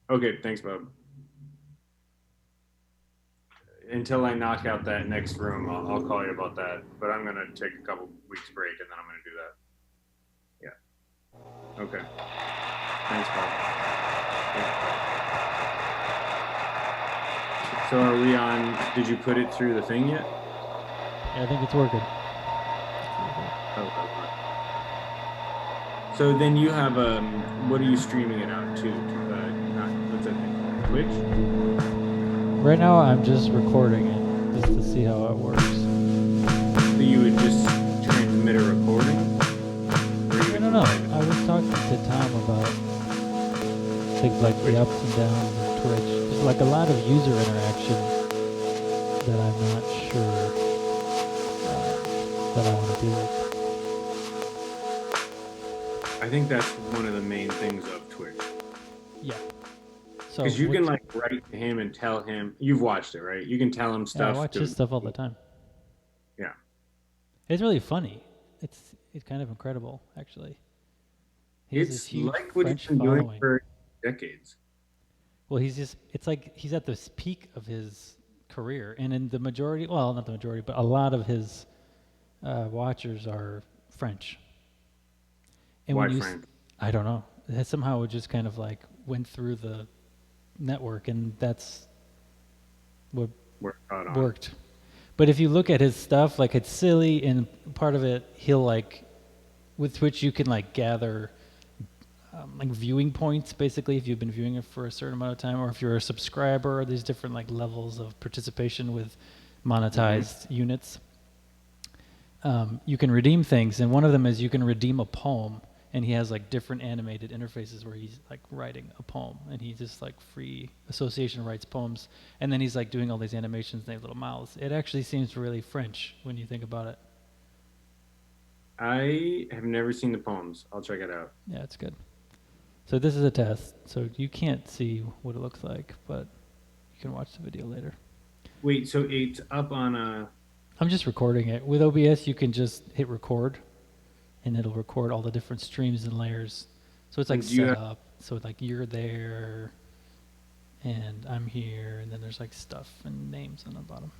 Okay, thanks, Bob. Until I knock out that next room, I'll call you about that. But I'm gonna take a couple weeks break and then I'm gonna do that. Yeah. Okay. Thanks, Bob. Yeah. So are we on? Did you put it through the thing yet? Yeah, I think it's working. Oh. So then you have what are you streaming it out to? Not what's that thing called? Twitch? Right now, I'm just recording it just to see how it works. So you would just transmit a recording, or you I would don't do know. live? I was talking to Tom about things like the Twitch. ups and downs of Twitch. There's like a lot of user interaction that I'm not sure that I want to deal with. I think that's one of the main things of Twitch. Yeah. So Because you what? can like write to him and tell him you've watched it, right? You can tell him Yeah, I stuff watch his to, stuff all the time. yeah. It's really funny. It's kind of incredible, actually. He has this It's huge like what he's French been doing following. for decades. Well, it's like he's at the peak of his career, and in the majority, well, not the majority, but a lot of his watchers are French. And when Why, you, Frank? I don't know, somehow it just kind of like went through the network, and that's what We're caught on. worked. But if you look at his stuff, like it's silly, and part of it, he'll like, with Twitch, you can like gather like viewing points basically if you've been viewing it for a certain amount of time, or if you're a subscriber, or these different like levels of participation with Hmm. monetized units. You can redeem things, and one of them is you can redeem a poem, and he has like different animated interfaces where he's like writing a poem, and he just like free association writes poems, and then he's like doing all these animations, and they have little mouths. It actually seems really French when you think about it. I have never seen the poems. I'll check it out. Yeah, it's good. So this is a test, so you can't see what it looks like, but you can watch the video later. Wait, so it's up on a. I'm just recording it. With OBS, you can just hit record, and it'll record all the different streams and layers. So it's like And do you set have? up. So like you're there, and I'm here, and then there's like stuff and names on the bottom.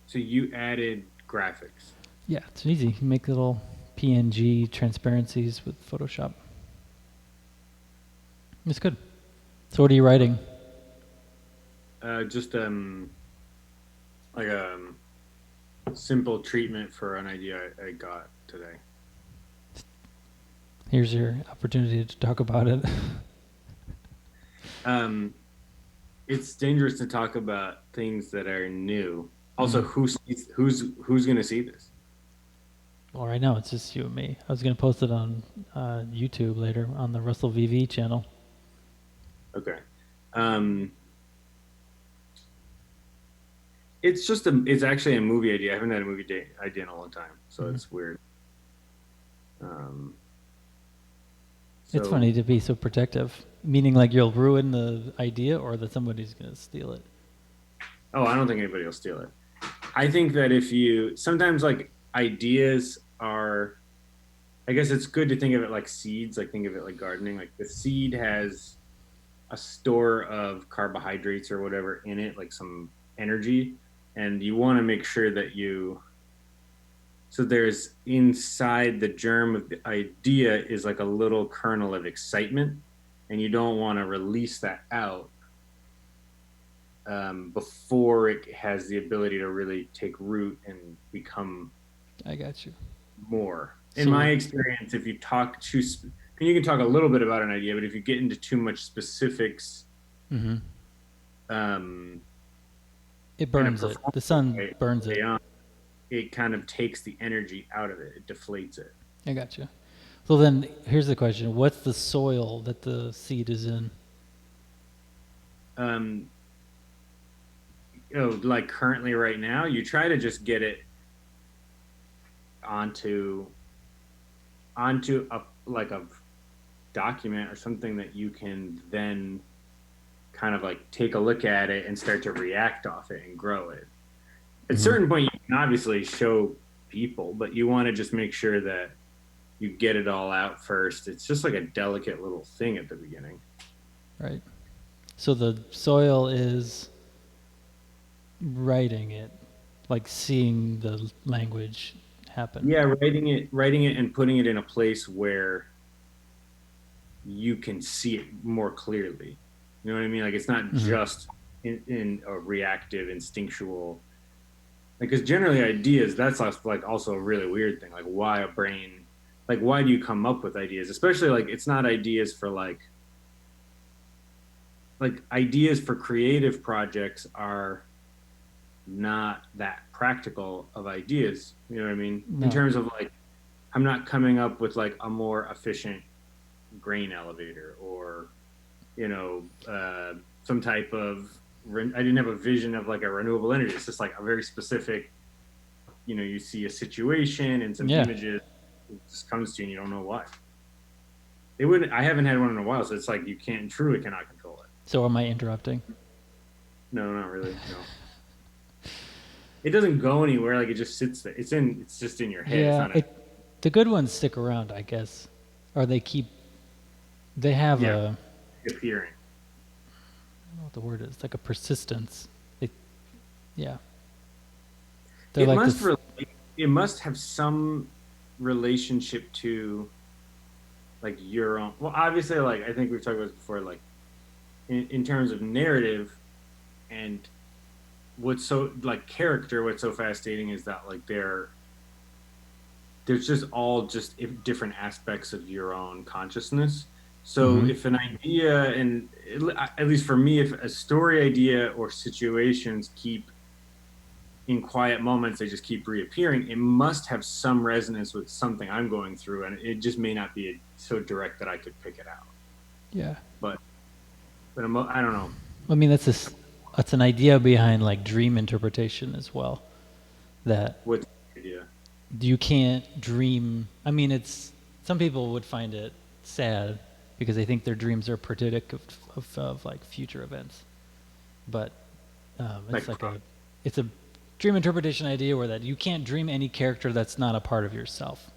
So you added graphics. Yeah, it's easy. You can make little PNG transparencies with Photoshop. It's good. So what are you writing? Just like a simple treatment for an idea I got today. Here's your opportunity to talk about it. Um, it's dangerous to talk about things that are new. Also, Mhm. who's going to see this? Well, right now it's just you and me. I was gonna post it on YouTube later on the Rustle VV channel. Okay. Um, it's actually a movie idea. I haven't had a idea in a long time, so Mhm. it's weird. Um, It's so funny to be so protective, meaning like you'll ruin the idea or that somebody's gonna steal it. oh, I don't think anybody will steal it. I think that if you sometimes like ideas are, I guess it's good to think of it like seeds, like think of it like gardening. Like the seed has a store of carbohydrates or whatever in it, like some energy, and you want to make sure that you so there's inside the germ of the idea is like a little kernel of excitement, and you don't want to release that out before it has the ability to really take root and become I got you. more. In my So experience, if you talk too, you can talk a little bit about an idea, but if you get into too much specifics mhm. um, It in a burns it. The performative sun way burns it. early on, it kind of takes the energy out of it. It deflates it. I got you. So then here's the question: what's the soil that the seed is in? Um, like currently right now, you try to just get it onto a like a document or something that you can then kind of like take a look at it and start to react off it and grow it. At a Mhm. certain point, you can obviously show people, but you want to just make sure that you get it all out first. It's just like a delicate little thing at the beginning. Right. So the soil is writing it, like seeing the language happen. Yeah, writing it and putting it in a place where you can see it more clearly. You know what I mean? Like it's not Mm-hmm. just in a reactive, instinctual. Like, because generally ideas, that's like also a really weird thing. Like, why a brain? Like, why do you come up with ideas? Especially like it's not ideas for like ideas for creative projects are not that practical of ideas. You know what I mean? In No. terms of like, I'm not coming up with like a more efficient grain elevator or some type of. I didn't have a vision of like a renewable energy. It's just like a very specific. You see a situation and some Yeah. images. It just comes to you and you don't know why. They wouldn't. I haven't had one in a while, so it's like you can't truly cannot control it. So am I interrupting? No, not really. No, it doesn't go anywhere. Like it just sits there. It's just in your head. It's Yeah. not a. It. The good ones stick around, I guess, or they keep. They have Yeah, a. appearing. I don't know what the word is. Like a persistence. They. Yeah. They're It like must this. relate. It must have some relationship to like your own. Well, obviously, like I think we've talked about this before. Like in terms of narrative and what's so like character. What's so fascinating is that like there's just all just different aspects of your own consciousness. So Mm-hmm. if an idea, and at least for me, if a story idea or situations keep in quiet moments, they just keep reappearing, it must have some resonance with something I'm going through, and it just may not be so direct that I could pick it out. Yeah. But I don't know I mean, that's this. That's an idea behind like dream interpretation as well. That what's the idea. you can't dream. I mean, it's some people would find it sad because they think their dreams are predictive of like future events. But it's Like like it's a dream interpretation idea where that you can't dream any character that's not a part of yourself.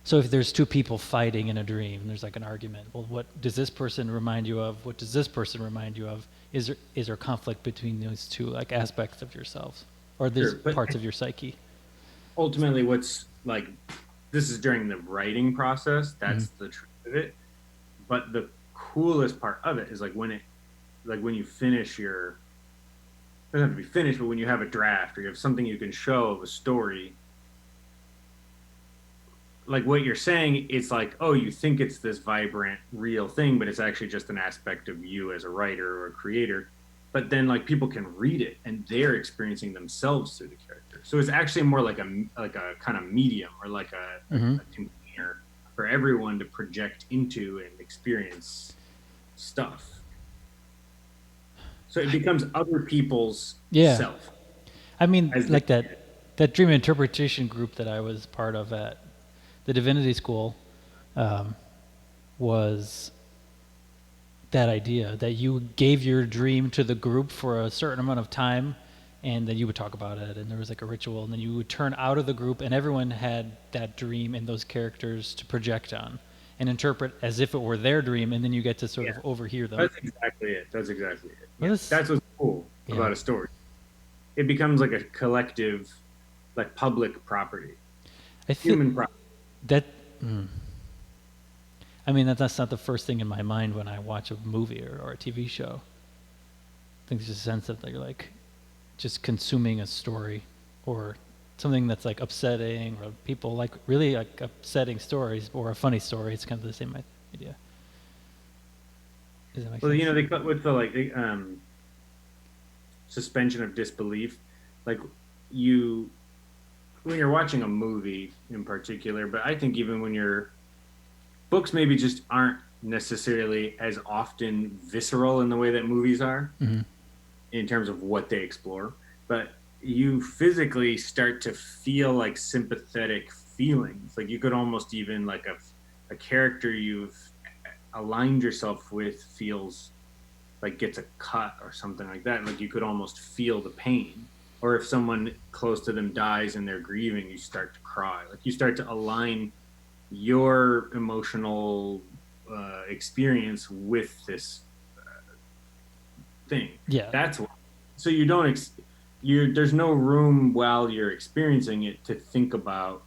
So if there's two people fighting in a dream, there's like an argument. Well, what does this person remind you of? What does this person remind you of? Is there conflict between those two like aspects of yourselves, or there's sure, but parts of your psyche? ultimately, what's like this is during the writing process. Mm-hmm. That's the truth of it. But the coolest part of it is when you finish your it doesn't have to be finished, but when you have a draft or you have something you can show of a story, like what you're saying, it's like, oh, you think it's this vibrant, real thing, but it's actually just an aspect of you as a writer or a creator. But then like people can read it and they're experiencing themselves through the character. So it's actually more like a kind of medium or like Mm-hmm. a container for everyone to project into and experience stuff. So it becomes other people's Yeah, self I mean, as they like that dream interpretation group that I was part of at the divinity school um, was that idea that you gave your dream to the group for a certain amount of time and then you would talk about it and there was like a ritual and then you would turn out of the group and everyone had that dream and those characters to project on and interpret as if it were their dream and then you get to sort yeah, of overhear them. that's exactly it. That's exactly it. Well, Yeah, that's what's cool yeah, about a story. It becomes like a collective, like public property, I think human property. that mm, I mean that's not the first thing in my mind when I watch a movie or a TV show. I think there's a sense that they're like just consuming a story or something that's like upsetting or people like really like upsetting stories or a funny story. It's kind of the same idea. Does that make Well, sense? they cut with the like suspension of disbelief, like you when you're watching a movie in particular, but I think even when you're books maybe just aren't necessarily as often visceral in the way that movies are Mm-hmm. in terms of what they explore, but you physically start to feel like sympathetic feelings. Like you could almost even like a character you've aligned yourself with feels like gets a cut or something like that. Like you could almost feel the pain. Or if someone close to them dies and they're grieving, you start to cry. Like you start to align your emotional experience with this thing. Yeah. That's what, so you don't you there's no room while you're experiencing it to think about,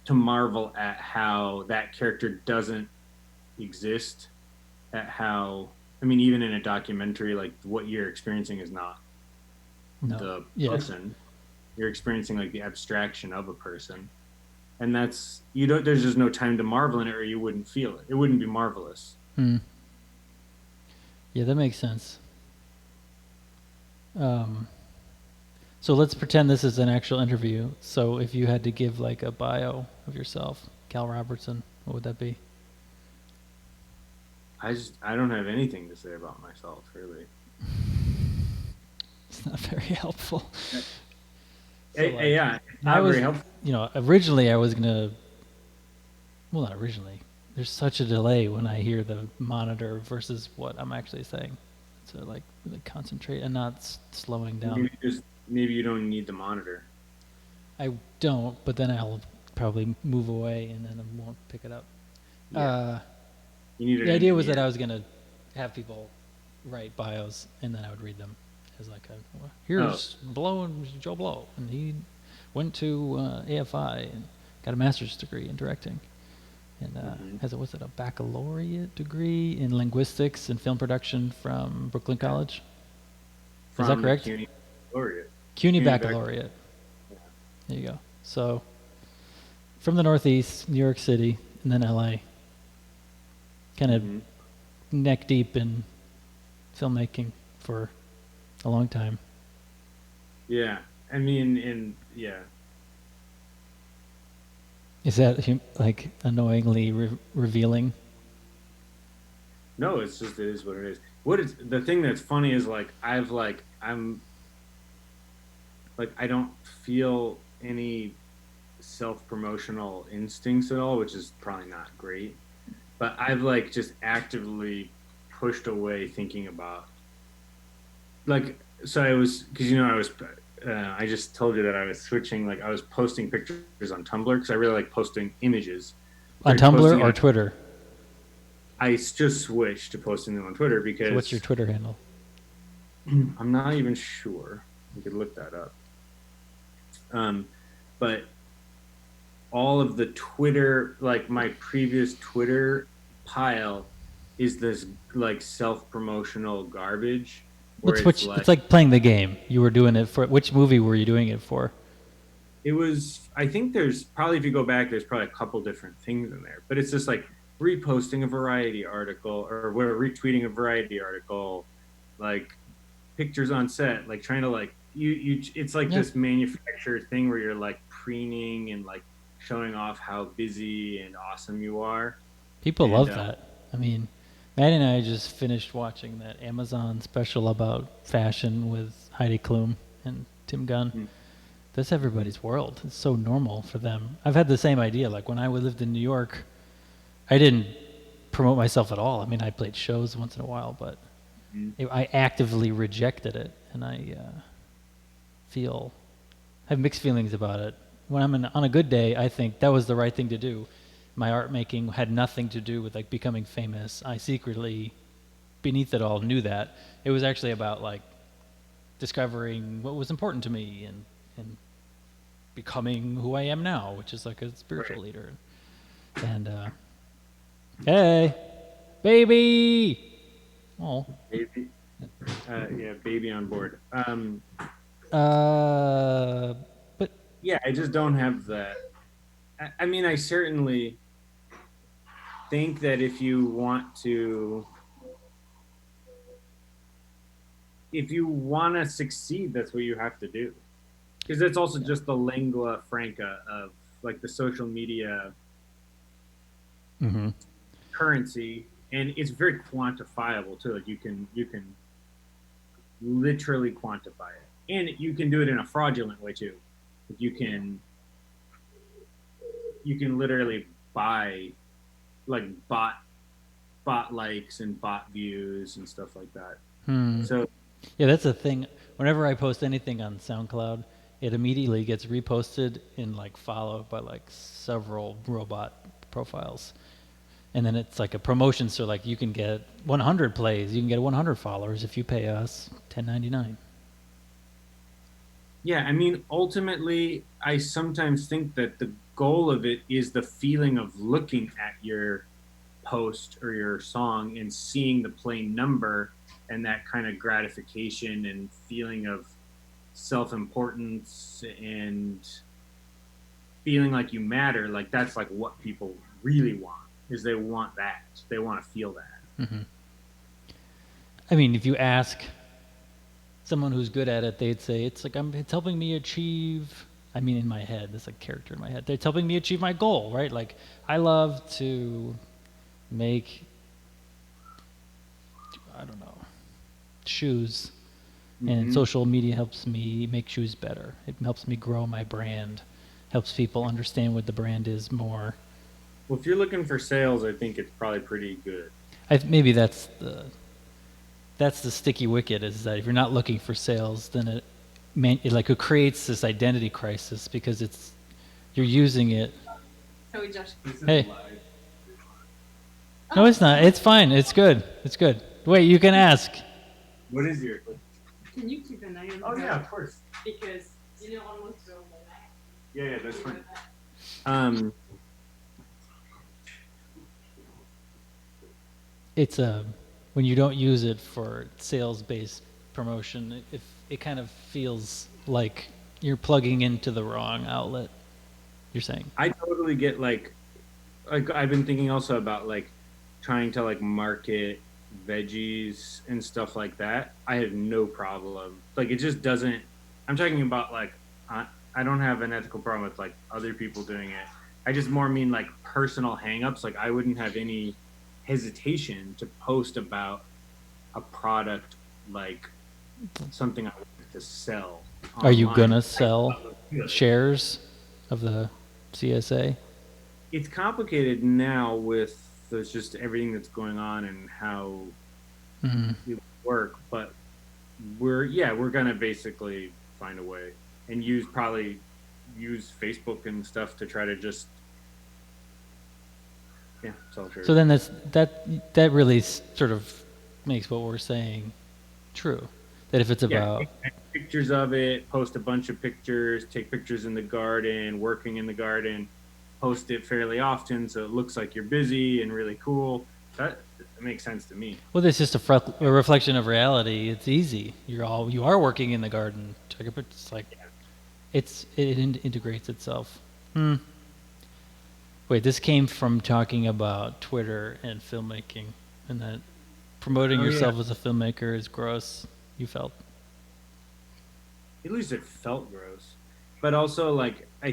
to marvel at how that character doesn't exist, at how, I mean, even in a documentary, like what you're experiencing is not No. the Yeah. person. You're experiencing like the abstraction of a person. And that's, you don't, there's just no time to marvel in it or you wouldn't feel it. It wouldn't be marvelous. Hmm. Yeah, that makes sense. Um, so let's pretend this is an actual interview. So if you had to give like a bio of yourself, Cal Robertson, what would that be? I don't have anything to say about myself really. It's not very helpful. Yeah, So like, yeah, it's I not was, very helpful. originally I was gonna, well, not originally. There's such a delay when I hear the monitor versus what I'm actually saying. So like really concentrate and not slowing down. Maybe you don't need the monitor. I don't, but then I'll probably move away and then I won't pick it up. Yeah, Uh, you need an the idea was that engineer. I was gonna have people write bios and then I would read them as like well, Oh, here's Joe Blow, and he went to AFI and got a master's degree in directing, and hmm, has a baccalaureate degree in linguistics and film production from Brooklyn yeah, College. Is that from the correct? CUNY laureate. CUNY CUNY back. baccalaureate. Yeah. There you go. So from the Northeast, New York City, and then LA, kind of Hmm. neck deep in filmmaking for a long time. Yeah. I mean, and yeah. Is that like annoyingly revealing? No, it's just, it is what it is. What is the thing that's funny is like I'm like I don't feel any self-promotional instincts at all, which is probably not great. But I've like just actively pushed away thinking about, like, so I was, because I was I just told you that I was switching, like I was posting pictures on Tumblr because I really like posting images. On Started Tumblr posting or it. Twitter? I just switched to posting them on Twitter So what's your because Twitter handle? I'm not even sure. We could look that up. But all of the Twitter, like my previous Twitter pile, is this like self promotional garbage where Let's it's switch. like, It's like playing the game. You were doing it for which movie were you doing it for? it was, I think there's probably, if you go back, there's probably a couple different things in there, but it's just like reposting a variety article or where retweeting a variety article, like pictures on set, like trying to like it's like Yeah, this manufactured thing where you're like preening and like showing off how busy and awesome you are. people And love that. I mean, Maddie and I just finished watching that Amazon special about fashion with Heidi Klum and Tim Gunn. mm, That's mm, everybody's world. It's so normal for them. I've had the same idea. Like when I lived in New York, I didn't promote myself at all. I mean, I played shows once in a while, but mm, I actively rejected it, and I feel I have mixed feelings about it. When on a good day, I think that was the right thing to do. My art making had nothing to do with like becoming famous. I secretly, beneath it all, knew that it was actually about like discovering what was important to me and becoming who I am now, which is like a spiritual right. leader. And hey, baby. Oh, Baby, yeah, baby on board. uh, but Yeah, I just don't have that. I mean, I certainly think that if you want to succeed, that's what you have to do. Because that's also yeah. just the lingua franca of like the social media Mm-hmm. currency, and it's very quantifiable too. Like you can literally quantify it, and you can do it in a fraudulent way too. You can literally buy like bot likes and bot views and stuff like that. Hmm. So Yeah, that's the thing. Whenever I post anything on SoundCloud, it immediately gets reposted and like followed by like several robot profiles. and then it's like a promotion. So like you can get 100 plays, you can get 100 followers if you pay us $10.99. Yeah, I mean, ultimately, I sometimes think that the goal of it is the feeling of looking at your post or your song and seeing the play number and that kind of gratification and feeling of self-importance and feeling like you matter. Like that's like what people really want is they want that. They want to feel that. Mm-hmm. I mean, if you ask someone who's good at it, they'd say it's like it's helping me achieve. I mean, in my head, there's a character in my head. It's helping me achieve my goal, right? Like I love to make, I don't know, shoes, and Mm-hmm. social media helps me make shoes better. It helps me grow my brand, helps people understand what the brand is more. Well, if you're looking for sales, I think it's probably pretty good. Maybe that's the sticky wicket, is that if you're not looking for sales, then it creates this identity crisis because you're using it. Sorry, Josh. Hey, no, it's not. It's fine. It's good. It's good. Wait, you can ask. What is your? Can you keep an eye on Oh her? yeah, of course. Because you know almost go like Yeah, that's fine. Um, It's when you don't use it for sales-based promotion, it kind of feels like you're plugging into the wrong outlet. You're saying. I totally get like I've been thinking also about like trying to like market veggies and stuff like that. I have no problem. Like it just doesn't. I'm talking about like I don't have an ethical problem with like other people doing it. I just more mean like personal hangups. Like I wouldn't have any hesitation to post about a product like something I want to sell Are you online. gonna sell shares of the CSA? It's complicated now with there's just everything that's going on and how Mm-hmm. it work, but we're gonna basically find a way and probably use Facebook and stuff to try to just sell shares. So then that really sort of makes what we're saying true. That if it's Yeah, about take pictures of it, post a bunch of pictures, take pictures in the garden, working in the garden, post it fairly often so it looks like you're busy and really cool. That makes sense to me. well, it's just a reflection of reality. It's easy. You are working in the garden. It's like integrates itself. Hmm. Wait, this came from talking about Twitter and filmmaking, and that promoting Oh yeah, yourself as a filmmaker is gross. You felt. at least it felt gross, but also like I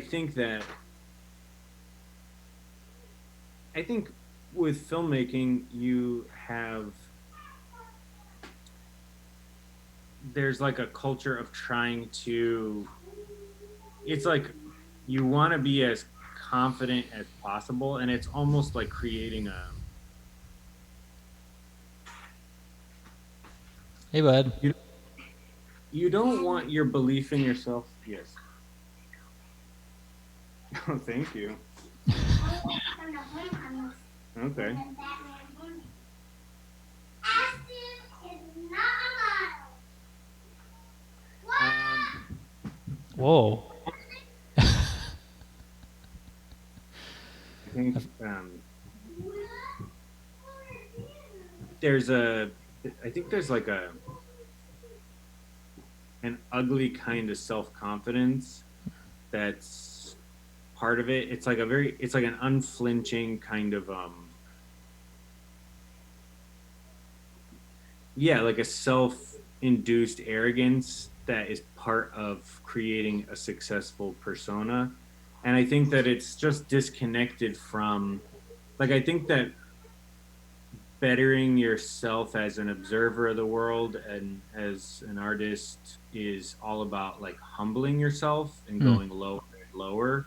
think with filmmaking you have there's like a culture of trying to it's like you want to be as confident as possible and it's almost like creating a Hey, bud. you you don't want your belief in yourself. Yes. Oh, thank you. Okay. Whoa. I think there's a I think there's like an ugly kind of self-confidence that's part of it. It's like an unflinching kind of yeah, like a self-induced arrogance that is part of creating a successful persona. And I think that it's just disconnected from like I think that bettering yourself as an observer of the world and as an artist is all about like humbling yourself and Hmm. going lower and lower.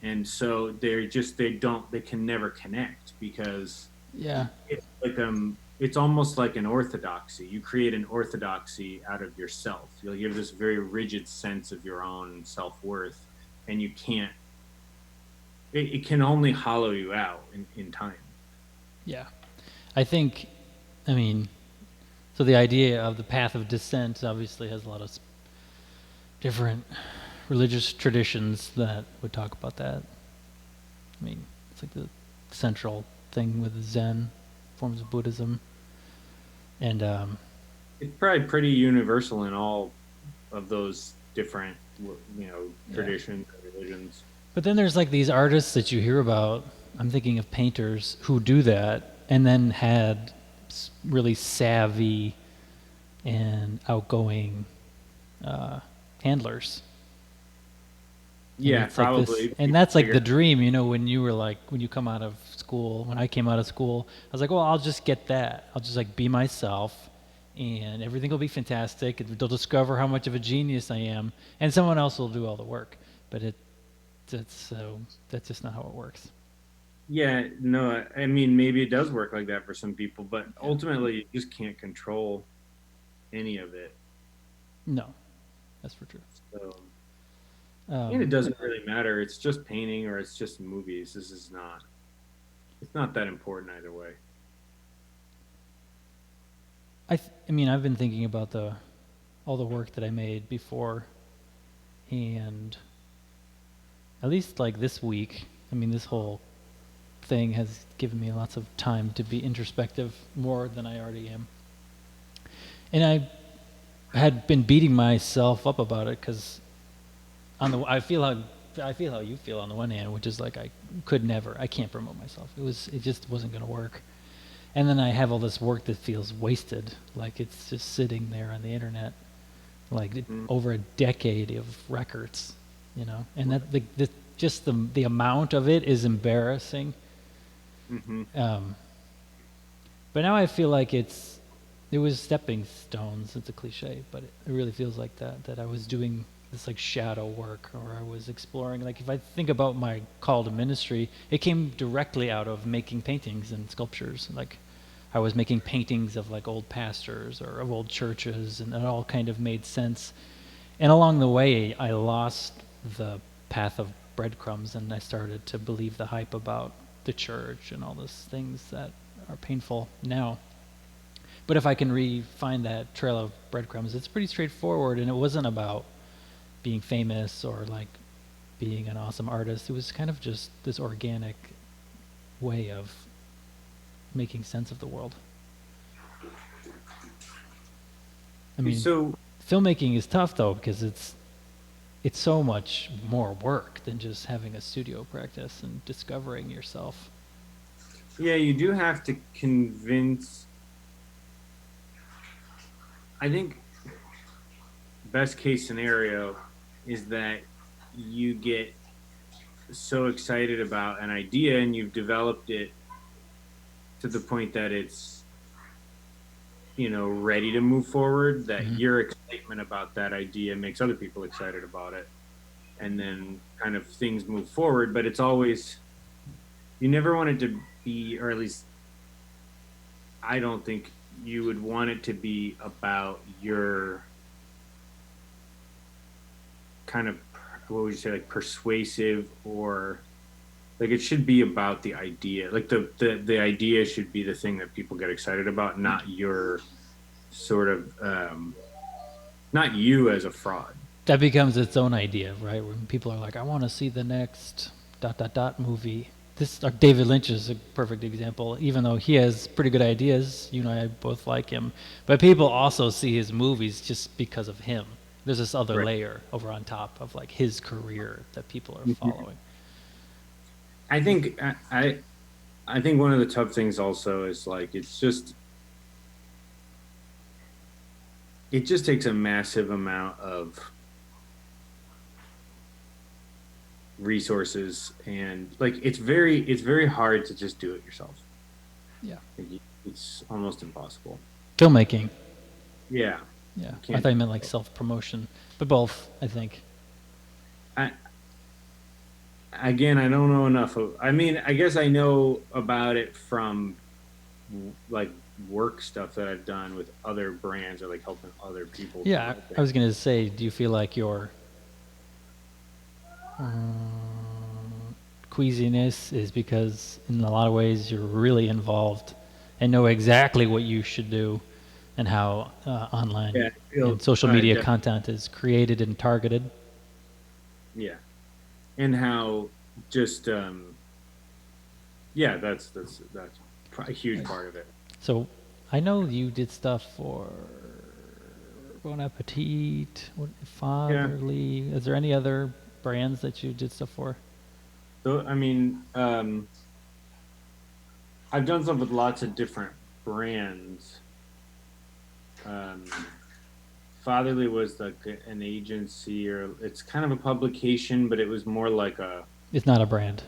And so they can never connect because Yeah. it's almost like an orthodoxy. You create an orthodoxy out of yourself. You have this very rigid sense of your own self-worth and you can't it can only hollow you out in time. Yeah. I think, I mean, so the idea of the path of descent obviously has a lot of different religious traditions that would talk about that. I mean, it's like the central thing with Zen, forms of Buddhism. And It's probably pretty universal in all of those different, yeah. traditions and religions. But then there's like these artists that you hear about. I'm thinking of painters who do that and then had really savvy and outgoing handlers. And Yeah, it's like this, probably and people that's like figure. the dream, when you were like, when you come out of school, when I came out of school, I was like, well, I'll just get that. I'll just like be myself and everything will be fantastic. And they'll discover how much of a genius I am and someone else will do all the work. But that's just not how it works. Yeah, no, I mean maybe it does work like that for some people, but Yeah. ultimately you just can't control any of it. No, that's for true. So, and it Um, doesn't really matter. It's just painting or it's just movies. It's not that important either way. I mean, I've been thinking about all the work that I made before, and at least like this week, I mean, this whole thing has given me lots of time to be introspective more than I already am. And I had been beating myself up about it because I feel how you feel on the one hand, which is like I can't promote myself. It just wasn't going to work. And then I have all this work that feels wasted, like it's just sitting there on the internet, like Mm, over a decade of records. And that the amount of it is embarrassing. mm-hmm. Um, but now I feel like it was stepping stones. It's a cliche, but it really feels like that I was doing this like shadow work, or I was exploring. Like if I think about my call to ministry, it came directly out of making paintings and sculptures. Like I was making paintings of like old pastors or of old churches, and it all kind of made sense. And along the way, I lost the path of breadcrumbs, and I started to believe the hype about the church and all those things that are painful now. But if I can find that trail of breadcrumbs, it's pretty straightforward, and it wasn't about being famous or like being an awesome artist. It was kind of just this organic way of making sense of the world. I mean, So filmmaking is tough though because it's so much more work than just having a studio practice and discovering yourself. yeah, you do have to convince. I think best case scenario is that you get so excited about an idea and you've developed it to the point that it's ready to move forward, that Hmm. your excitement about that idea makes other people excited about it, and then kind of things move forward. But it's always, you never want it to be, or at least I don't think you would want it to be about your kind of, what would you say, like persuasive, or like it should be about the idea, like the idea should be the thing that people get excited about, not your sort of not you as a fraud. That becomes its own idea, right? When people are like, "I want to see the next dot dot dot movie." This David Lynch is a perfect example. Even though he has pretty good ideas, you and I both like him, but people also see his movies just because of him. There's this other Right. layer over on top of like his career that people are Mhm. following. I think I think one of the tough things also is like it just takes a massive amount of resources, and like it's very hard to just do it yourself. Yeah, Like, it's almost impossible. filmmaking. Yeah, Yeah, you I can't. thought you meant like self promotion, but both, I think. I Again, I don't know enough of. I mean, I guess I know about it from like work stuff that I've done with other brands, or like helping other people Yeah, promote I things. was gonna say, do you feel like your queasiness is because in a lot of ways you're really involved and know exactly what you should do and how online Yeah, I feel, and social media definitely. content is created and targeted. Yeah, and how just yeah, that's a huge Right. part of it. So I know you did stuff for Bon Appetit, Yeah. Fatherly. Is there any other brands that you did stuff for? So I mean, I've done stuff with lots of different brands. Um, Fatherly was like an agency, or it's kind of a publication, but it was more like a It's not a brand.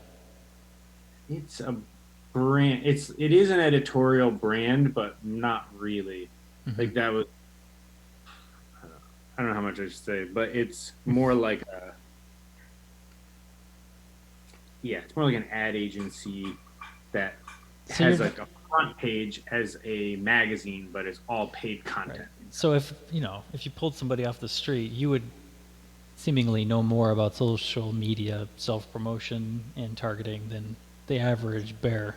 it's a brand. It is an editorial brand, but not really. Hmm. Like that was I don't know how much I should say, but it's more like a yeah, it's more like an ad agency that So you're has like a front page as a magazine, but it's all paid right. content. So if if you pulled somebody off the street, you would seemingly know more about social media self promotion and targeting than the average bear.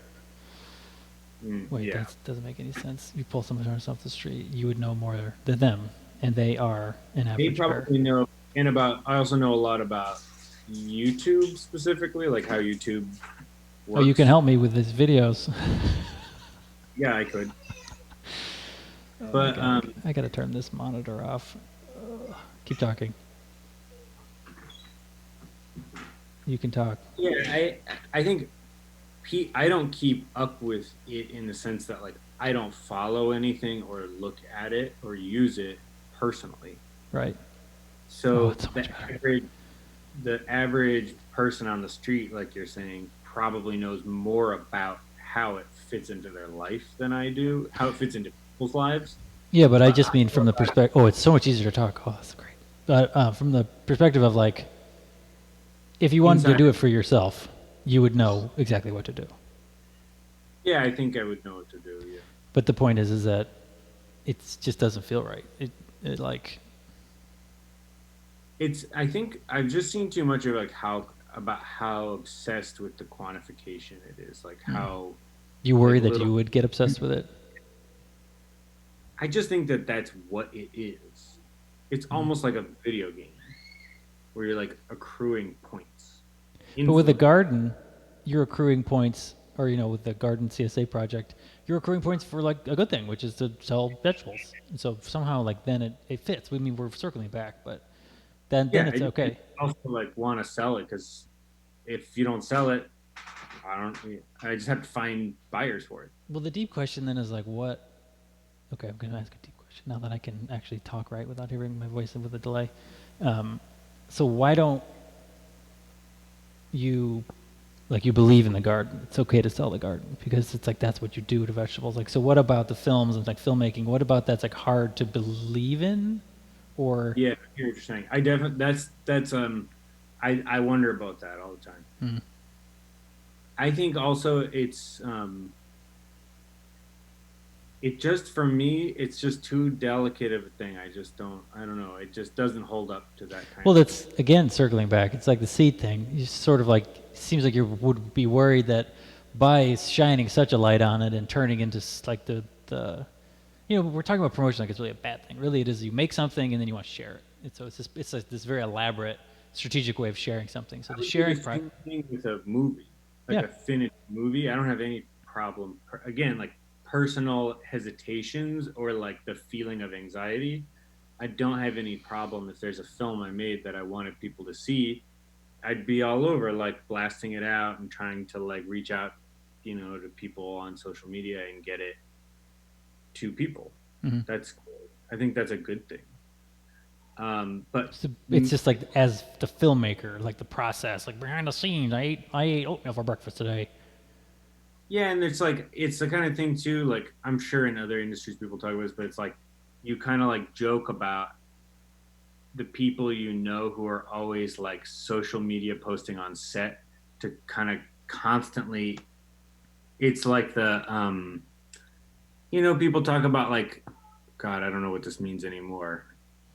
Wait, Yeah, that doesn't make any sense. You pull somebody off the street, you would know more than them, and they are an they average bear. probably know. And about I also know a lot about YouTube specifically, like how YouTube Oh, you can works. help me with these videos. Yeah, I could, Oh my but god, I gotta turn this monitor off. Keep talking. You can talk. yeah, I think I don't keep up with it in the sense that like I don't follow anything or look at it or use it personally. Right. Oh, So it's so much better. the average person on the street, like you're saying, probably knows more about how it fits into their life than I do, how it fits into people's lives. Yeah, but I But just I mean know from the about perspective. Oh, it's so much easier to talk. Oh, that's great. But from the perspective of like, if you wanted to inside. do it for yourself, you would know exactly what to do. Yeah, I think I would know what to do. Yeah, But the point is that it just doesn't feel right. It like it's. I think I've just seen too much of like how obsessed with the quantification it is. Like how you like worry that little. you would get obsessed with it. I just think that that's what it is. It's Mhm. almost like a video game where you're like accruing points, But with the influence. garden, you're accruing points, or with the garden CSA project, you're accruing points for like a good thing, which is to sell vegetables. And so somehow, like then it fits. We mean we're circling back, but then Yeah, it's I okay. also like want to sell it because if you don't sell it, I don't. I just have to find buyers for it. Well, the deep question then is like, what? Okay, I'm going to ask a deep question now that I can actually talk right without hearing my voice and with a delay. Um, so why don't you like you believe in the garden? It's okay to sell the garden because it's like that's what you do to vegetables. Like, so what about the films and like filmmaking? What about that's like hard to believe in, or Yeah, I hear what you're saying. I definitely that's I wonder about that all the time. hmm, I think also it just for me it's just too delicate of a thing. I don't know. It just doesn't hold up to that kind well, of that's again circling back. It's like the seed thing. You sort of like seems like you would be worried that by shining such a light on it and turning into like the we're talking about promotion like it's really a bad thing. Really, it is you make something and then you want to share it. It's like this very elaborate strategic way of sharing something. So I the would do the sharing part, same thing with a movie, like yeah, a finished movie. I don't have any problem. Again, like personal hesitations or like the feeling of anxiety. I don't have any problem if there's a film I made that I wanted people to see. I'd be all over like blasting it out and trying to like reach out, to people on social media and get it to people. hmm. That's I think that's a good thing. But So it's just like as the filmmaker, like the process, like behind the scenes. I ate oatmeal for breakfast today. yeah, and it's the kind of thing too. Like I'm sure in other industries people talk about this, but it's like you kind of like joke about the people who are always like social media posting on set to kind of constantly. It's like people talk about like, God, I don't know what this means anymore.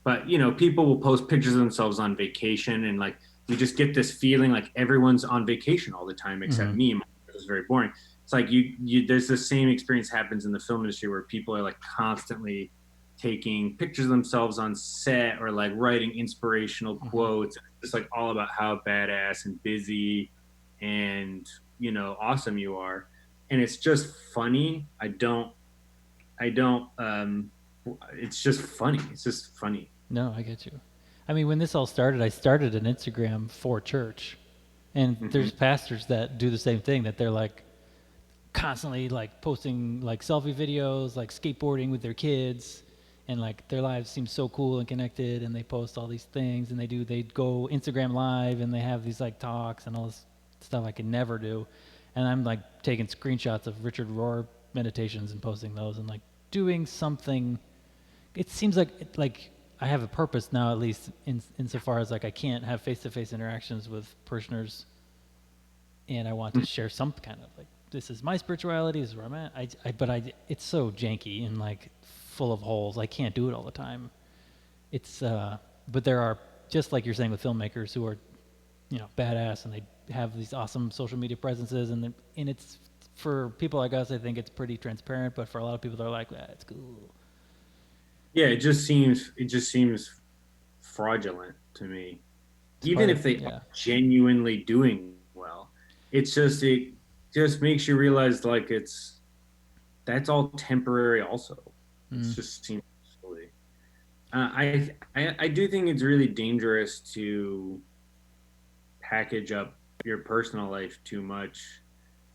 But people will post pictures of themselves on vacation and like you just get this feeling like everyone's on vacation all the time except Mm-hmm. me. It was very boring. It's like you there's the same experience happens in the film industry where people are like constantly taking pictures of themselves on set or like writing inspirational Mm-hmm. quotes. It's just like all about how badass and busy and awesome you are, and it's just funny. I don't it's just funny. It's just funny. No, I get you. I mean, when this all started, I started an Instagram for church, and Hmm. there's pastors that do the same thing. That they're like constantly like posting like selfie videos, like skateboarding with their kids, and like their lives seem so cool and connected. And they post all these things, and they go Instagram live, and they have these like talks and all this stuff I could never do. And I'm like taking screenshots of Richard Rohr meditations and posting those, and like doing something. It seems like I have a purpose now, at least insofar as like I can't have face-to-face interactions with parishioners, and I want to share some kind of like this is my spirituality, this is where I'm at. But it's so janky and like full of holes. I can't do it all the time. It's but there are, just like you're saying, with filmmakers who are badass, and they have these awesome social media presences, and it's for people like us. I think it's pretty transparent, but for a lot of people, they're like, it's cool. Yeah, it just seems fraudulent to me. It's Even part of if they are yeah. genuinely doing well, it just makes you realize like that's all temporary. Also, it's Mm. just seems silly. I do think it's really dangerous to package up your personal life too much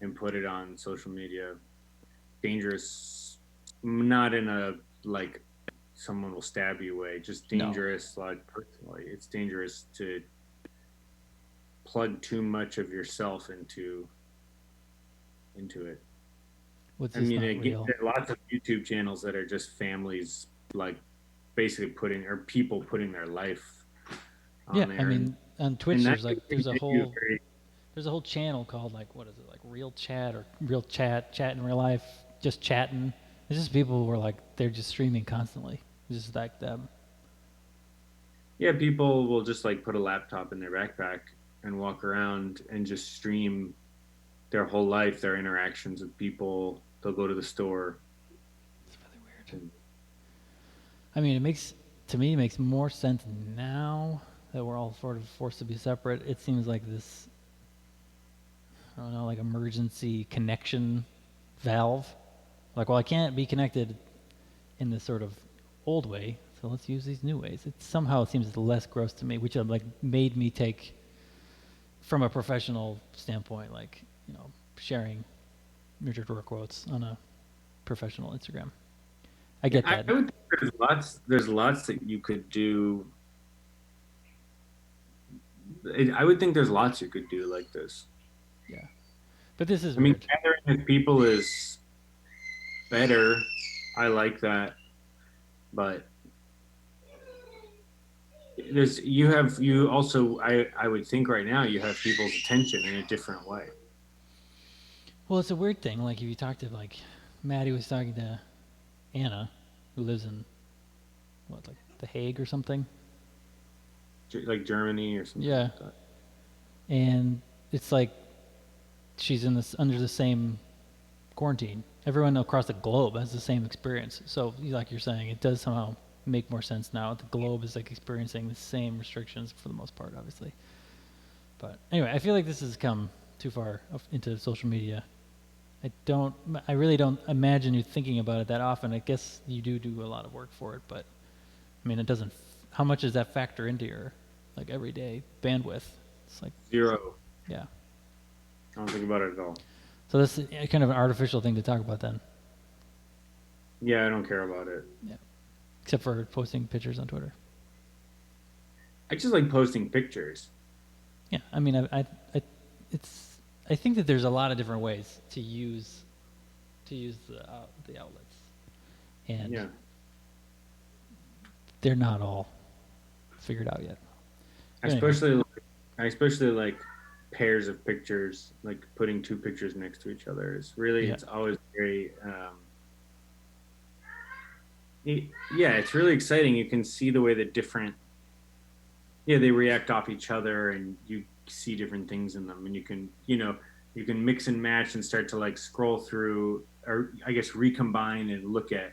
and put it on social media. Dangerous, not in a like someone will stab you way, just No. dangerous like personally. It's dangerous to plug too much of yourself into it. What's I just mean, not real? there are lots of YouTube channels that are just families like basically putting or people putting their life Yeah, on I there, mean, on Twitch, and that there's can like continue very. there's a whole channel called like what is it, like Real Chat or Real Chat in real life, just chatting. It's just people who are like they're just streaming constantly, just like them. Yeah, people will just like put a laptop in their backpack and walk around and just stream their whole life, their interactions with people. They'll go to the store. It's really weird. And, I mean, it makes more sense now that we're all sort of forced to be separate. It seems like this, I don't know, like emergency connection valve. Like, well, I can't be connected in this sort of old way, so let's use these new ways. It somehow seems less gross to me, which like made me take, from a professional standpoint, like sharing Richard Rohr quotes on a professional Instagram. I yeah, get that. I would think there's lots that you could do. I would think there's lots you could do like this. Yeah, but this is I mean, weird. gathering with people is better. I like that, but you also I would think right now you have people's attention in a different way. Well, it's a weird thing. Like if you talk to like Maddie was talking to Anna, who lives in what, like The Hague or something. Like Germany or something Yeah, like that. and it's like she's in this under the same quarantine. Everyone across the globe has the same experience. So, like you're saying, it does somehow make more sense now. The globe is like experiencing the same restrictions for the most part, obviously. But anyway, I feel like this has come too far into social media. I really don't imagine you thinking about it that often. I guess you do a lot of work for it, but I mean, it doesn't. How much does that factor into your like everyday bandwidth? It's like, Zero. yeah. I don't think about it at all. So that's kind of an artificial thing to talk about then. Yeah, I don't care about it. Yeah. Except for posting pictures on Twitter. I just like posting pictures. Yeah. I mean, I it's. I think that there's a lot of different ways to use the outlets, and Yeah. they're not all figured out yet. But anyway, I especially like pairs of pictures, like putting two pictures next to each other. yeah. It's always very, yeah, it's really exciting. You can see the way that different, yeah, they react off each other, and you see different things in them, and you can mix and match and start to like scroll through, or I guess recombine and look at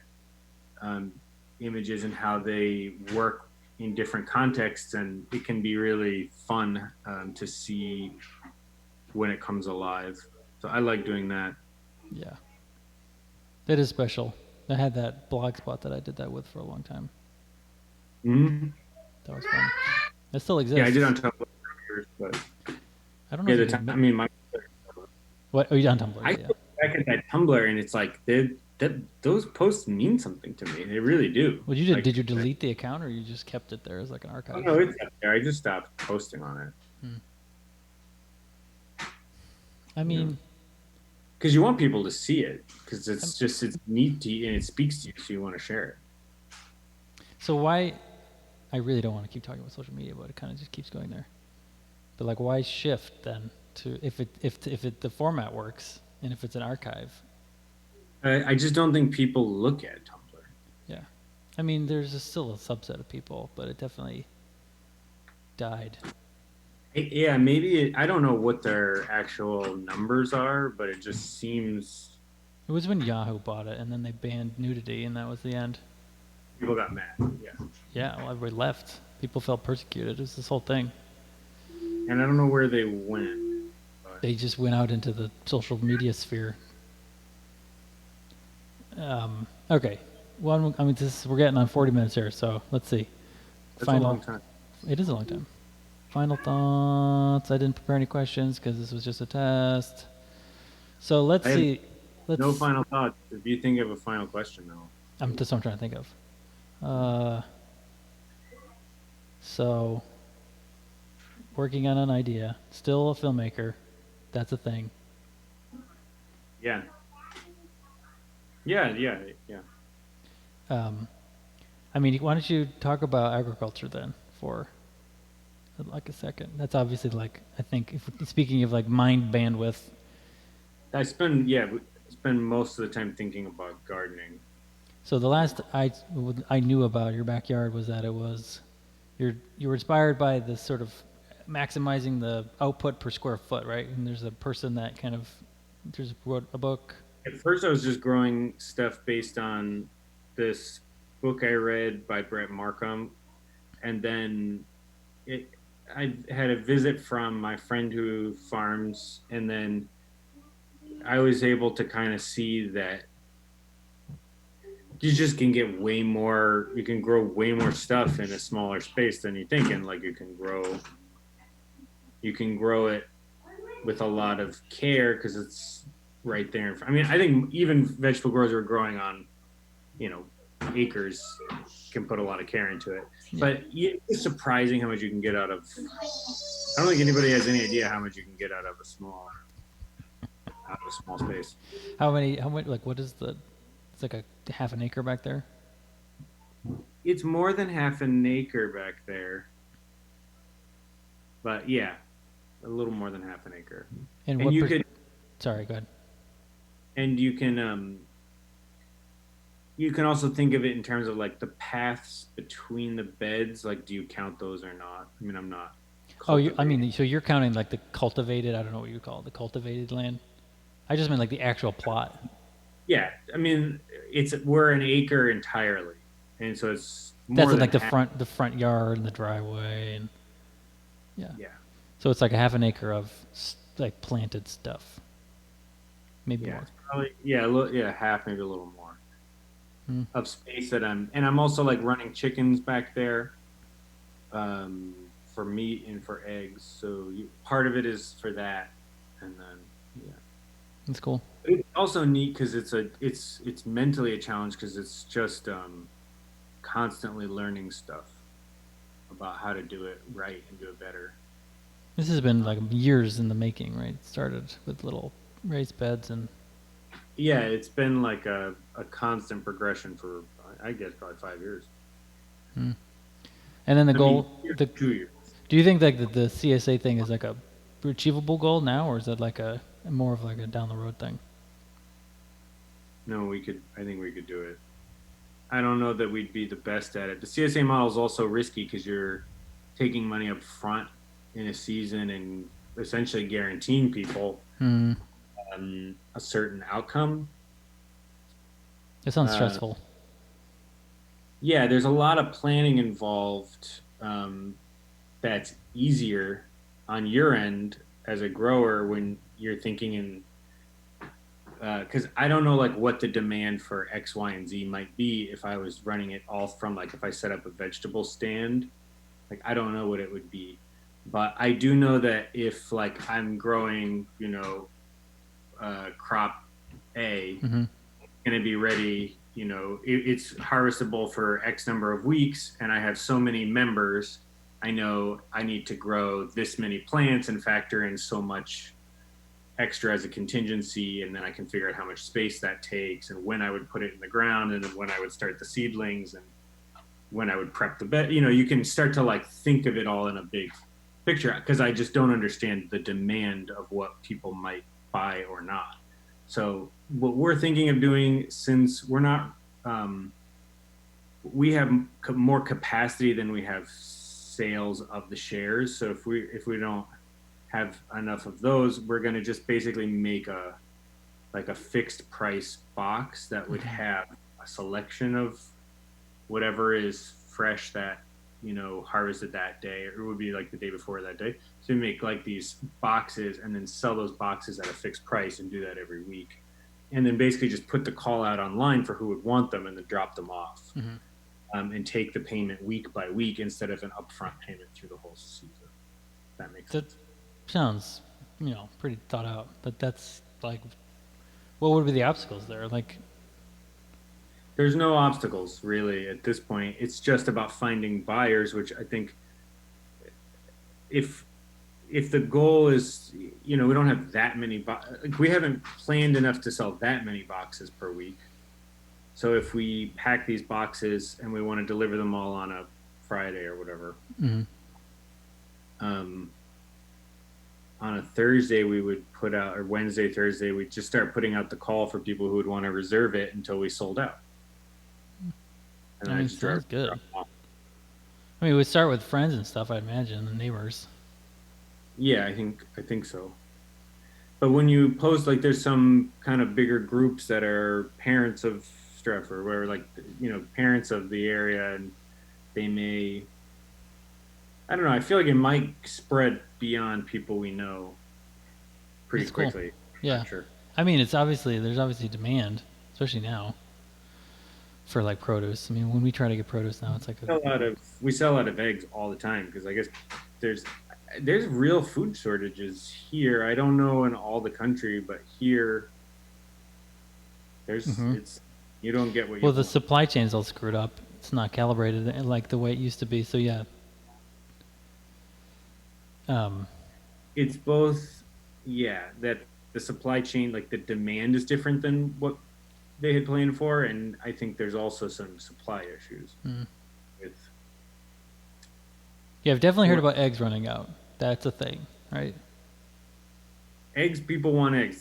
um, images and how they work in different contexts, and it can be really fun to see when it comes alive. So I like doing that. Yeah, that is special. I had that blog spot that I did that with for a long time. Mm-hmm. That was fun. It still Yeah, I did exists. on Tumblr, but I don't know yeah, if you the can. time. I mean, my What? Oh, you on Tumblr? I Yeah, yeah. look back at that Tumblr, and it's like that those posts mean something to me. They really do. What you did? Like, Did you delete the account, or you just kept it there as like an oh archive? no, it's up there. I just stopped posting on it. Hmm. I You know, mean, because you want people to see it, because I'm, it's neat to you and it speaks to you, so you want to share it. so why? I really don't want to keep talking about social media, but it kind of just keeps going there. But like, why shift then to if the format works and if it's an archive? I just don't think people look at Tumblr. Yeah, I mean, there's still a subset of people, but it definitely died. Yeah, maybe I don't know what their actual numbers are, but it just seems It was when Yahoo bought it, and then they banned nudity, and that was the end. people got mad. Yeah, Yeah, well, everybody left. People felt persecuted. It was this whole thing. and I don't know where they went. But They just went out into the social media sphere. Okay. Well, I mean, we're getting on 40 minutes here, so let's see. that's a long time. It is a long time. Final thoughts. I didn't prepare any questions because this was just a test. So let's I have see. no final thoughts. If you think of a final question, though, That's what I'm trying to think of. So, working on an idea. Still a filmmaker. That's a thing. yeah, yeah, yeah, yeah. I mean, why don't you talk about agriculture then for like a second? That's obviously like, I think, if speaking of like mind bandwidth. I spend most of the time thinking about gardening. So the last I knew about your backyard was that it was you were inspired by this sort of maximizing the output per square foot, right? And there's a person that kind of just wrote a book. At first, I was just growing stuff based on this book I read by Brett Markham, and then it. I had a visit from my friend who farms, and then I was able to kind of see that you just can get way more. You can grow way more stuff in a smaller space than you think, and like you can grow it with a lot of care because it's right there. I mean, I think even vegetable growers who are growing on, you know, acres can put a lot of care into it. Yeah. But it's surprising how much you can get out of. I don't think anybody has any idea how much you can get out of a small space. How many? Like, what is the? It's like a half an acre back there. It's more than half an acre back there, but yeah, a little more than half an acre. And And what? you could, Sorry, go ahead. and you can also think of it in terms of like the paths between the beds. Like, do you count those or not? I mean, I'm not. Oh, I mean, so you're counting like the cultivated. I don't know what you call it, the cultivated land. I just meant like the actual plot. Yeah, I mean, we're an acre entirely, and so it's more That's in than like half. the front yard and the driveway and yeah. Yeah, So it's like a half an acre of like planted stuff, maybe yeah, more. it's probably half, maybe a little more Hmm. of space and I'm also like running chickens back there, for meat and for eggs. So part of it is for that, and then yeah. That's cool. It's also neat because it's mentally a challenge because it's just constantly learning stuff about how to do it right and do it better. This has been like years in the making, right? It started with little raised beds and Yeah, it's been like a constant progression for I guess probably 5 years. and then the I goal. mean, The 2 years. Do you think like the CSA thing is like a achievable goal now, or is it like a more of like a down the road thing? No, we could. I think we could do it. I don't know that we'd be the best at it. The CSA model is also risky because you're taking money up front in a season and essentially guaranteeing people Hmm. a certain outcome. It sounds Uh, stressful. yeah, there's a lot of planning involved. That's easier on your end as a grower when you're thinking in because I don't know like what the demand for X, Y, and Z might be if I was running it all from like if I set up a vegetable stand, like I don't know what it would be, but I do know that if like I'm growing, crop A, Hmm. going to be ready, it's harvestable for X number of weeks, and I have so many members. I know I need to grow this many plants and factor in so much extra as a contingency, and then I can figure out how much space that takes and when I would put it in the ground and then when I would start the seedlings and when I would prep the bed. You can start to like think of it all in a big picture because I just don't understand the demand of what people might buy or not. So what we're thinking of doing, since we're not, we have more capacity than we have sales of the shares. So if we don't have enough of those, we're going to just basically make a fixed price box that would have a selection of whatever is fresh that harvested that day, or it would be like the day before that day. So we make like these boxes and then sell those boxes at a fixed price and do that every week, and then basically just put the call out online for who would want them and then drop them off. Hmm. And take the payment week by week instead of an upfront payment through the whole season. That makes That sense. sounds, pretty thought out. But that's like, what would be the obstacles there? Like, There's no obstacles really at this point. It's just about finding buyers, which I think if if the goal is, we don't have that many like we haven't planned enough to sell that many boxes per week. So if we pack these boxes and we want to deliver them all on a Friday or whatever, mm-hmm. um, on a Thursday we would put out, or Wednesday, Thursday, we'd just start putting out the call for people who would want to reserve it until we sold out. And I mean, just drop sounds good. them off. I mean, we'd start with friends and stuff, I imagine, and neighbors. Yeah, I think so. But when you post, like, there's some kind of bigger groups that are parents of Stratford, where like parents of the area, and they may, I don't know. I feel like it might spread beyond people we know pretty That's cool. quickly. Yeah. Not sure. I mean, there's obviously demand, especially now, for like produce. I mean, when we try to get produce now, it's like We sell out of eggs all the time because I guess there's there's real food shortages here. I don't know in all the country, but here there's hmm it's you don't get what you well, the want. supply chain's all screwed up. It's not calibrated like the way it used to be. So yeah. Um, It's both, yeah, that the supply chain, like the demand is different than what they had planned for, and I think there's also some supply issues mm. with. Yeah, I've definitely heard Well, about eggs running out. That's a thing, right? eggs. People want eggs.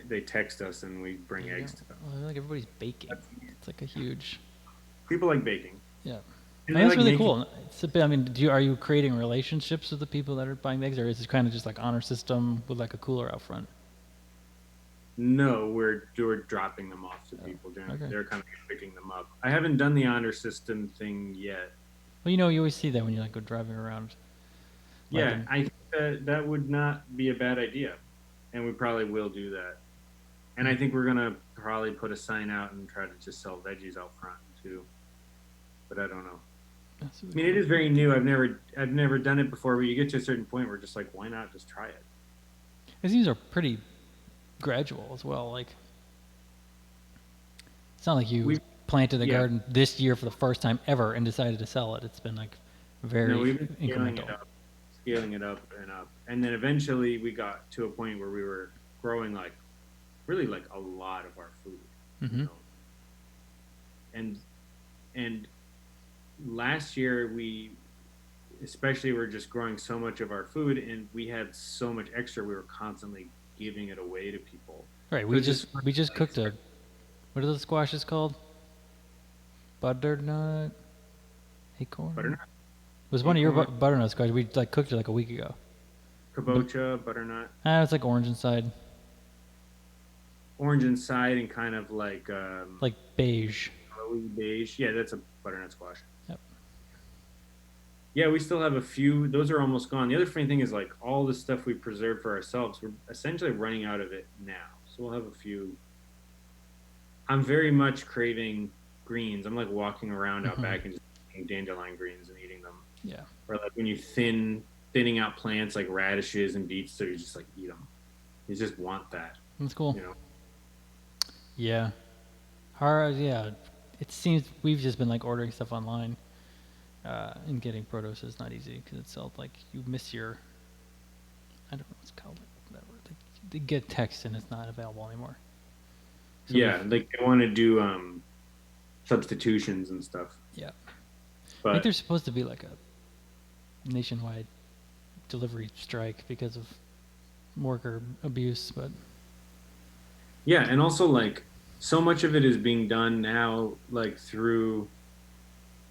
They text us and we bring There you eggs go. to them. Well, like everybody's baking. It's like a huge. People like baking, Yeah. and I they mean, that's like really making. cool. It's a bit, I mean, are you creating relationships with the people that are buying eggs, or is it kind of just like honor system with like a cooler out front? No, we're dropping them off to Oh, people. okay. They're kind of picking them up. I haven't done the honor system thing yet. Well, you always see that when you like go driving around, like Yeah, in. I think that would not be a bad idea, and we probably will do that. And I think we're gonna probably put a sign out and try to just sell veggies out front too. But I don't know. That's I really mean, it cool. is very new. I've never done it before. But you get to a certain point where just like, why not just try it? These are pretty gradual as well. Like it's not like you We planted a Yeah, garden this year for the first time ever and decided to sell it. It's been like no, very we've been incremental. scaling it up and up, and then eventually we got to a point where we were growing like really like a lot of our food, you Mm-hmm. know. And and last year we especially were just growing so much of our food, and we had so much extra. We were constantly giving it away to people. Right. So We it's just just fun we to, just like cooked start. a what are those squashes called? Butternut acorn. Butternut. was one of your Acorn, butternut squash. We like cooked it like a week ago. kabocha, butternut, It's like orange inside, orange inside, and kind of like beige. yellowy beige. Yeah, that's a butternut squash. Yep. Yeah, we still have a few. Those are almost gone. The other funny thing is like all the stuff we preserve for ourselves, we're essentially running out of it now. So we'll have a few. I'm very much craving greens. I'm like walking around out back and just eating dandelion greens and eating them. Yeah. Or like when you thinning out plants like radishes and beets, so you just like eat them. You just want that, That's cool. you know. Yeah. Yeah. It seems we've just been like ordering stuff online, and getting produce is not easy because it's all like you miss your. I don't know what's called. Whatever. They get text and it's not available anymore. So Yeah, like they want to do substitutions and stuff. Yeah. I But think there's supposed to be like a nationwide delivery strike because of worker abuse, but yeah, and also like so much of it is being done now like through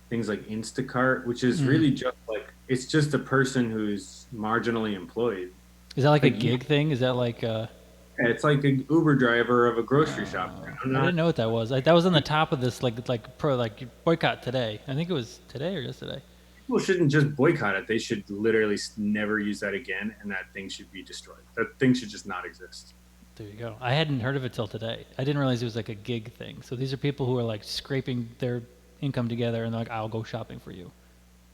things like Instacart, which is really just like it's just a person who's marginally employed. is that like a Like gig thing? Is that like it's like an Uber driver of a grocery shop. I didn't know what that was. That was on the top of this like boycott today. I think it was today or yesterday. People shouldn't just boycott it. They should literally never use that again, and that thing should be destroyed. That thing should just not exist. There you go. I hadn't heard of it till today. I didn't realize it was like a gig thing. So these are people who are like scraping their income together and they're like, I'll go shopping for you.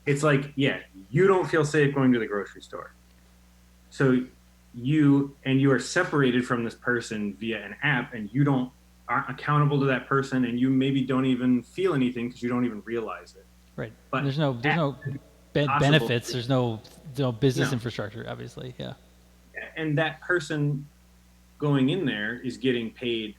It's like, yeah, you don't feel safe going to the grocery store. So you are separated from this person via an app and you don't aren't accountable to that person and you maybe don't even feel anything because you don't even realize it. Right. But there's no benefits. There's no business infrastructure, obviously. Yeah. And that person going in there is getting paid.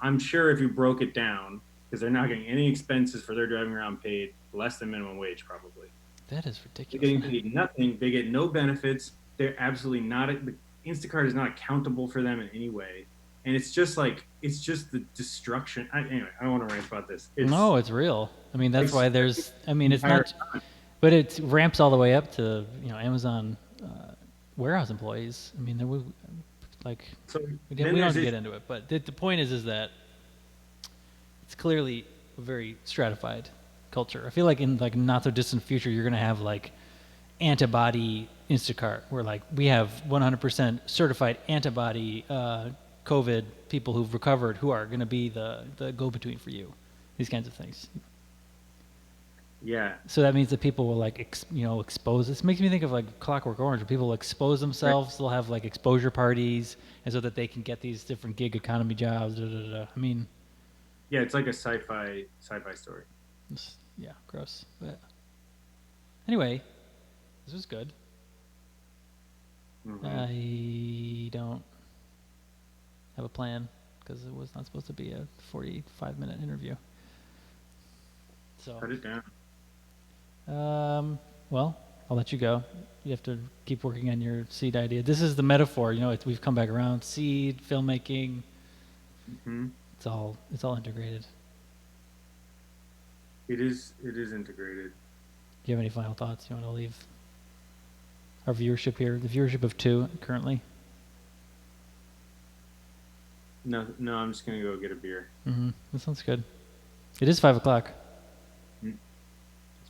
I'm sure if you broke it down, because they're not getting any expenses for their driving around paid less than minimum wage, probably. That is ridiculous. They're getting paid nothing. They get no benefits. They're absolutely not. Instacart is not accountable for them in any way. And it's just the destruction. Anyway, I don't want to rant about this. No, it's real. I mean, that's why there's. I mean, it's not, but it ramps all the way up to Amazon warehouse employees. I mean, there was like we don't get into it, but the point is that it's clearly a very stratified culture. I feel like in like not so distant future, you're gonna have like antibody Instacart, where like we have 100% certified antibody COVID people who've recovered, who are going to be the go-between for you. These kinds of things. Yeah. So that means that people will like expose. This makes me think of like Clockwork Orange, where people will expose themselves. Right. They'll have like exposure parties, and so that they can get these different gig economy jobs. I mean, yeah, it's like a sci-fi story. Yeah, gross. But anyway, this was good. Mm-hmm. I don't have a plan because it was not supposed to be a 45-minute interview. So cut it down. Well, I'll let you go. You have to keep working on your seed idea. This is the metaphor. We've come back around. Seed, filmmaking. Mm-hmm. It's all integrated. It is integrated. Do you have any final thoughts you want to leave our viewership here? The viewership of 2 currently. No, I'm just gonna go get a beer. Mm-hmm. That sounds good. It is 5:00. It's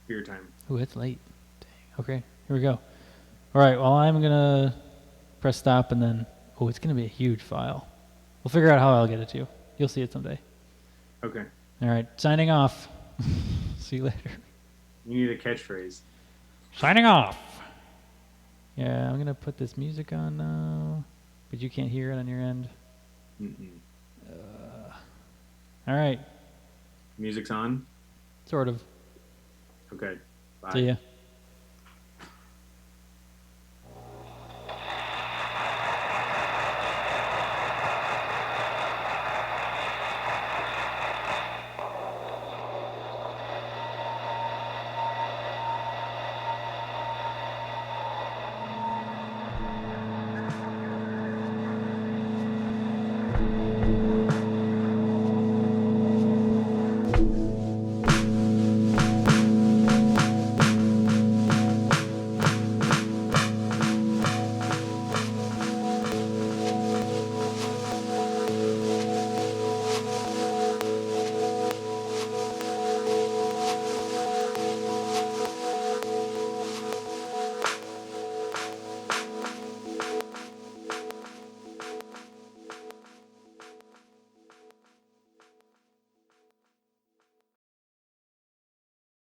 beer time. Ooh, it's late. Dang. Okay, here we go. All right, well, I'm gonna press stop and then, it's gonna be a huge file. We'll figure out how I'll get it to you. You'll see it someday. Okay. All right, signing off. See you later. You need a catchphrase. Signing off. Yeah, I'm gonna put this music on now, but you can't hear it on your end. All right. Music's on? Sort of. Okay. Bye. See ya.